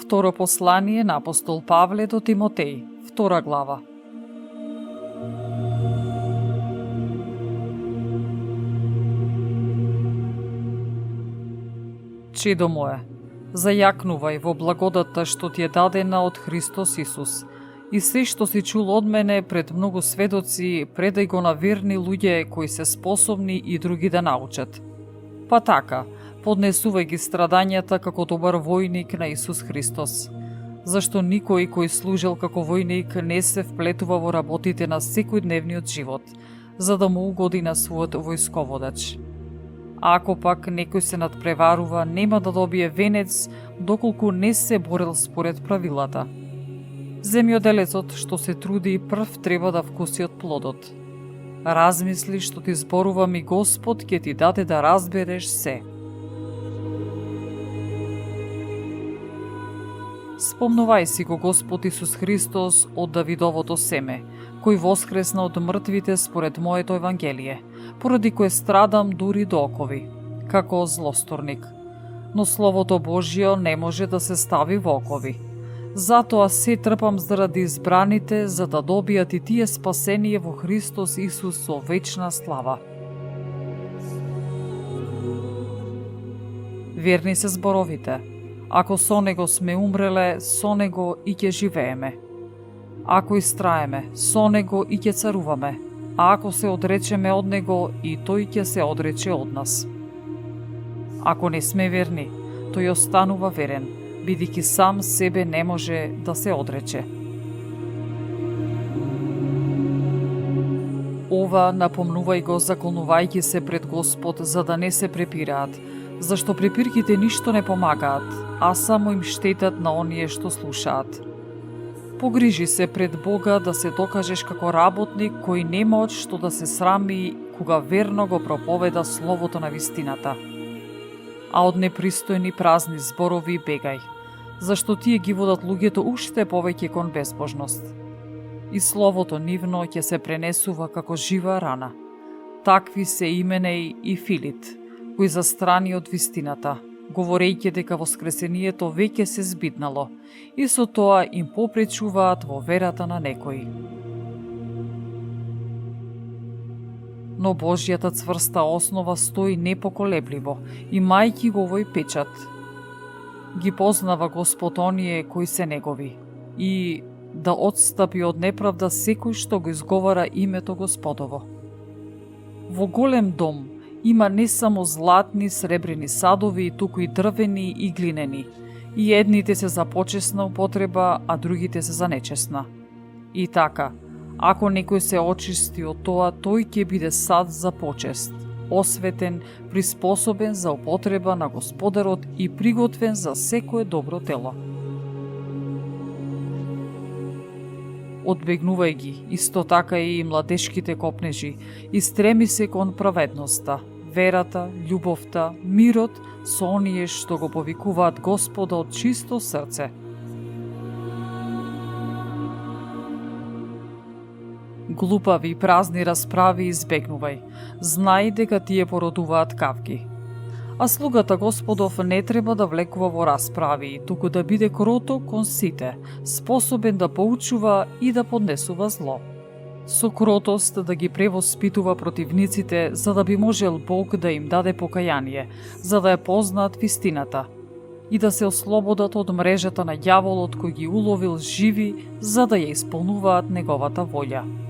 Второ послание на апостол Павле до Тимотеј, 2 глава. Чедо мое, зајакнувај во благодата што ти е дадена од Христос Исус, и се што си чул од мене пред многу сведоци, предај го на верни луѓе кои се способни и други да научат. Па така, поднесувај ги страдањата како добар војник на Исус Христос, зашто никој кој служил како војник не се вплетува во работите на секојдневниот живот, за да му угоди на својот војсководач. А ако пак некој се надпреварува, нема да добие венец, доколку не се борил според правилата. Земјоделецот што се труди прв треба да вкуси од плодот. Размисли што ти зборувам и Господ ќе ти даде да разбереш се. Спомнувај си го Господ Исус Христос од Давидовото семе, кој воскресна од мртвите според моето Евангелие, поради кое страдам дури до окови, како злосторник. Но Словото Божјо не може да се стави во окови. Затоа се трпам заради избраните, за да добијат и тие спасение во Христос Исус со вечна слава. Верни се зборовите. Ако со него сме умреле, со него и ќе живееме. Ако истраеме, со него и ќе царуваме. А ако се одречеме од него, и тој ќе се одрече од нас. Ако не сме верни, тој останува верен, бидејќи сам себе не може да се одрече. Ова напомнувај го заколнувајќи се пред Господ, за да не се препираат, зашто препирките ништо не помагаат, а само им штетат на оние што слушаат. Погрижи се пред Бога да се докажеш како работник кој нема од што да се срами кога верно го проповеда словото на вистината. А од непристојни празни зборови бегај, зашто тие ги водат луѓето уште повеќе кон безбожност. И словото нивно ќе се пренесува како жива рана. Такви се Именеј и Филит, кои застрани од вистината, говорејќи дека воскресението веќе се збиднало, и со тоа им попречуваат во верата на некои. Но Божјата цврста основа стои непоколебливо, имајќи го овој печат. Ги познава Господ оние кои се негови, и да отстапи од неправда секој што го изговара името Господово. Во голем дом има не само златни, сребрени садови, туку и дрвени и глинени, и едните се за почесна употреба, а другите се за нечесна. И така, ако некој се очисти од тоа, тој ќе биде сад за почест, осветен, приспособен за употреба на Господарот и приготвен за секое добро дело. Одбегнувај ги, исто така и младешките копнежи, и стреми се кон праведноста, верата, љубовта, мирот со оние што го повикуваат Господа од чисто срце. Глупави и празни расправи избегнувај, знај дека тие породуваат кавги. А слугата Господов не треба да влекува во расправи, туку да биде кроток кон сите, способен да поучува и да поднесува зло. Со кротост да ги превоспитува противниците, за да би можел Бог да им даде покаяние, за да ја познаат вистината и да се ослободат од мрежата на ѓаволот кој ги уловил живи, за да ја исполнуваат неговата волја.